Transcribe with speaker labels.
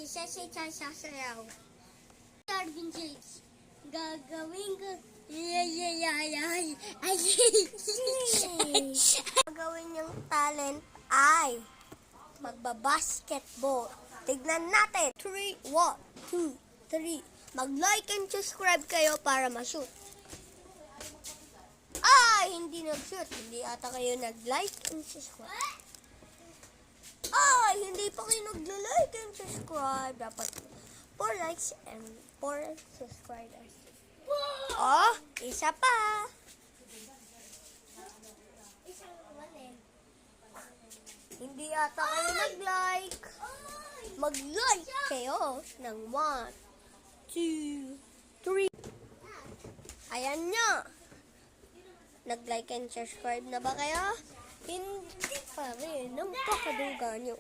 Speaker 1: sasayaw. Arvin James. Gagawin ko. Gagawin niyang talent ay magbabasketball. Tignan natin. 3, 1, 2, 3. Mag-like and subscribe kayo para ma-shoot. Ay, hindi nag-shoot. Hindi ata kayo nag-like and subscribe. Ay, hindi pa kayo nag-like and subscribe. Dapat 4 likes and 4 subscribers. Oh, isa pa. Hindi ata kayo nag-like. Mag-like kayo ng 1, 2, 3. Ayan nyo. Nag-like and subscribe na ba kayo? Hindi pa rin. Napakaduga nyo.